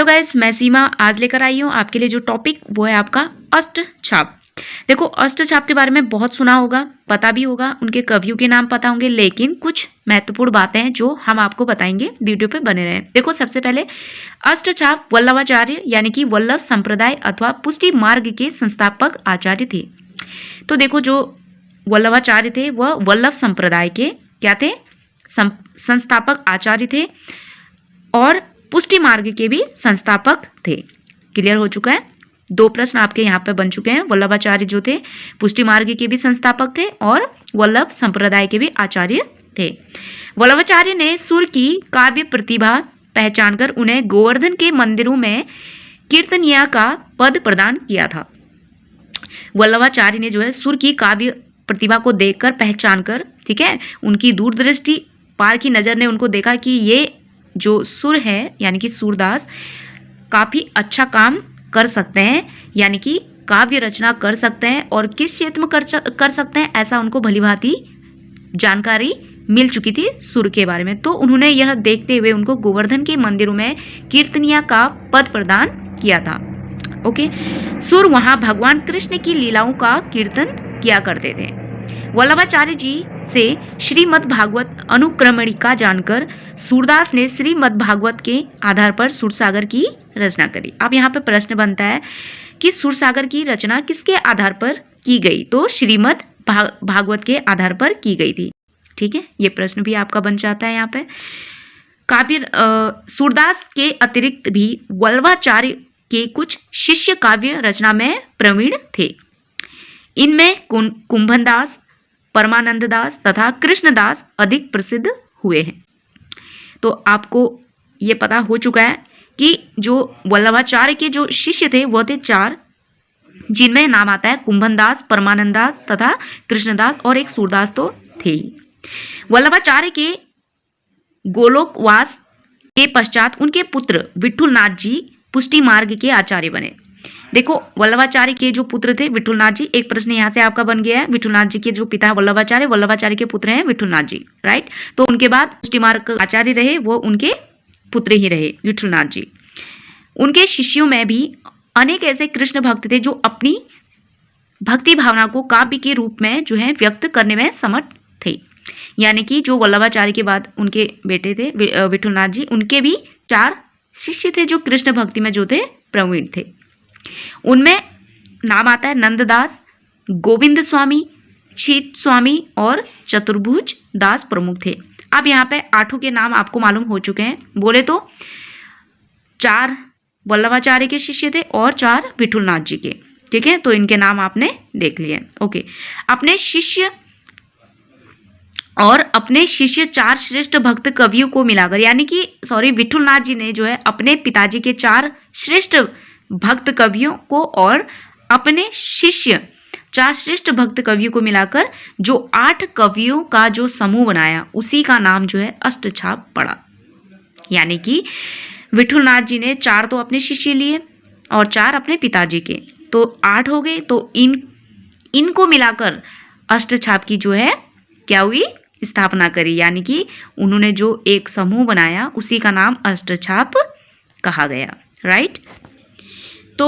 Hello guys, मैं सीमा आज लेकर आई हूँ आपके लिए जो टॉपिक वो है आपका अष्टछाप। देखो, अष्टछाप के बारे में बहुत सुना होगा, पता भी होगा, उनके कवियों के नाम पता होंगे, लेकिन कुछ महत्वपूर्ण बातें हैं जो हम आपको बताएंगे। वीडियो पे बने रहें। देखो, सबसे पहले अष्टछाप वल्लभाचार्य यानी कि वल्लभ संप्रदाय अथवा पुष्टि मार्ग के संस्थापक आचार्य थे। तो देखो, जो वल्लभाचार्य थे वह वल्लभ संप्रदाय के क्या थे? संस्थापक आचार्य थे और पुष्टि मार्ग के भी संस्थापक थे। क्लियर हो चुका है? दो प्रश्न आपके यहाँ पे बन चुके हैं। वल्लभाचार्य जो थे पुष्टि मार्ग के भी संस्थापक थे और वल्लभ संप्रदाय के भी आचार्य थे। वल्लभाचार्य ने सुर की काव्य प्रतिभा पहचानकर उन्हें गोवर्धन के मंदिरों में कीर्तनिया का पद प्रदान किया था। वल्लभाचार्य ने जो है सुर की काव्य प्रतिभा को देखकर पहचानकर, ठीक है, उनकी दूरदृष्टि पार की नज़र ने उनको देखा कि ये जो सुर है यानी कि सूरदास काफ़ी अच्छा काम कर सकते हैं, यानी कि काव्य रचना कर सकते हैं और किस क्षेत्र में कर सकते हैं, ऐसा उनको भलीभांति जानकारी मिल चुकी थी सुर के बारे में। तो उन्होंने यह देखते हुए उनको गोवर्धन के मंदिरों में कीर्तनिया का पद प्रदान किया था। ओके, सुर वहाँ भगवान कृष्ण की लीलाओं का कीर्तन किया करते थे। वल्लभाचार्य जी से श्रीमद् भागवत अनुक्रमणिका जानकर सूरदास ने श्रीमद् भागवत के आधार पर सुरसागर की रचना करी। अब यहाँ पे प्रश्न बनता है कि सुरसागर की रचना किसके आधार पर की गई? तो श्रीमद् भागवत के आधार पर की गई थी। ठीक है, ये प्रश्न भी आपका बन जाता है। यहाँ पे काव्य सूरदास के अतिरिक्त भी वल्लभाचार्य के कुछ शिष्य काव्य रचना में प्रवीण थे। इनमें कुंभनदास, परमानंददास तथा कृष्णदास अधिक प्रसिद्ध हुए हैं। तो आपको ये पता हो चुका है कि जो वल्लभाचार्य के जो शिष्य थे वो थे 4, जिनमें नाम आता है कुंभनदास, परमानंददास तथा कृष्णदास और एक सूरदास तो थे ही। वल्लभाचार्य के गोलोकवास के पश्चात उनके पुत्र विठुलनाथ जी पुष्टि मार्ग के आचार्य बने। देखो, वल्लभाचार्य के जो पुत्र थे विठुलनाथ जी, एक प्रश्न यहाँ से आपका बन गया है। विठुलनाथ जी के जो पिता है वल्लभाचार्य के पुत्र हैं विठुलनाथ जी, राइट। तो उनके बाद पुष्टि मार्ग आचार्य रहे वो उनके पुत्र ही रहे विठुलनाथ जी। उनके शिष्यों में भी अनेक ऐसे कृष्ण भक्त थे जो अपनी भक्ति भावना को काव्य के रूप में जो है व्यक्त करने में समर्थ थे। यानी कि जो वल्लभाचार्य के बाद उनके बेटे थे विठुलनाथ जी, उनके भी 4 शिष्य थे जो कृष्ण भक्ति में जो थे प्रवीण थे। उनमें नाम आता है नंददास, गोविंद स्वामी, शीत स्वामी और चतुर्भुज दास प्रमुख थे। अब यहाँ पे 8 के नाम आपको मालूम हो चुके हैं। बोले तो 4 वल्लभाचार्य के शिष्य थे और 4 विठुलनाथ जी के। ठीक है, तो इनके नाम आपने देख लिए। ओके, अपने शिष्य 4 श्रेष्ठ भक्त कवियों को मिलाकर, यानी कि विठुलनाथ जी ने जो है अपने पिताजी के 4 श्रेष्ठ भक्त कवियों को और अपने शिष्य 4 श्रेष्ठ भक्त कवियों को मिलाकर जो 8 कवियों का जो समूह बनाया, उसी का नाम जो है अष्टछाप पड़ा। यानी कि विठुलनाथ जी ने 4 तो अपने शिष्य लिए और 4 अपने पिताजी के, तो 8 हो गए। तो इनको मिलाकर अष्टछाप की जो है क्या हुई? स्थापना करी। यानी कि उन्होंने जो एक समूह बनाया उसी का नाम अष्टछाप कहा गया, राइट। तो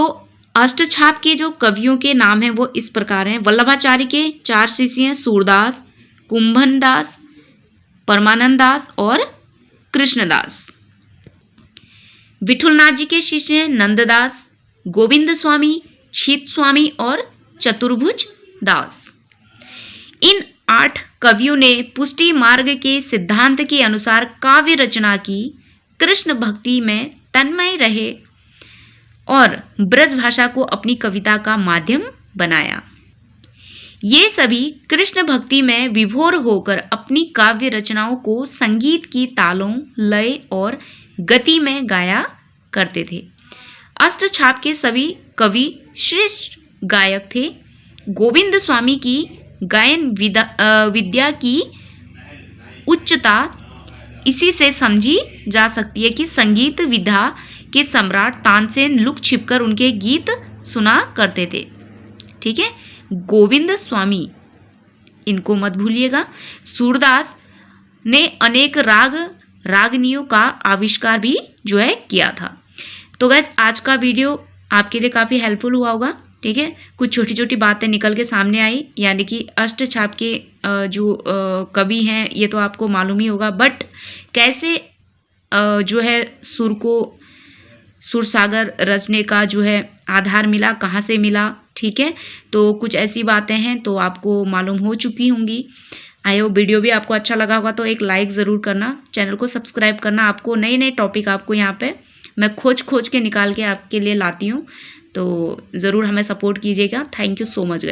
अष्टछाप के जो कवियों के नाम हैं वो इस प्रकार हैं। वल्लभाचार्य के 4 शिष्य हैं सूरदास, कुंभनदास, परमानंददास और कृष्णदास। विठुलनाथ जी के शिष्य हैं नंददास, गोविंद स्वामी, शीत स्वामी और चतुर्भुज दास। इन 8 कवियों ने पुष्टि मार्ग के सिद्धांत के अनुसार काव्य रचना की, कृष्ण भक्ति में तन्मय रहे और ब्रज भाषा को अपनी कविता का माध्यम बनाया। ये सभी कृष्ण भक्ति में विभोर होकर अपनी काव्य रचनाओं को संगीत की तालों, लय और गति में गाया करते थे। अष्टछाप के सभी कवि श्रेष्ठ गायक थे। गोविंद स्वामी की गायन विद्या की उच्चता इसी से समझी जा सकती है कि संगीत विधा के सम्राट तानसेन लुक छिपकर उनके गीत सुना करते थे। ठीक है, गोविंद स्वामी, इनको मत भूलिएगा। सूरदास ने अनेक रागनियों का आविष्कार भी जो है किया था। तो गाइस आज का वीडियो आपके लिए काफ़ी हेल्पफुल हुआ होगा, ठीक है। कुछ छोटी छोटी बातें निकल के सामने आई, यानी कि अष्टछाप के जो कवि हैं ये तो आपको मालूम ही होगा, बट कैसे जो है सुरसागर रचने का जो है आधार मिला, कहाँ से मिला, ठीक है। तो कुछ ऐसी बातें हैं तो आपको मालूम हो चुकी होंगी। आई होप वीडियो भी आपको अच्छा लगा होगा, तो एक लाइक ज़रूर करना, चैनल को सब्सक्राइब करना। आपको नए नए टॉपिक आपको यहाँ पे मैं खोज के निकाल के आपके लिए लाती हूँ, तो ज़रूर हमें सपोर्ट कीजिएगा। Thank you so much guys.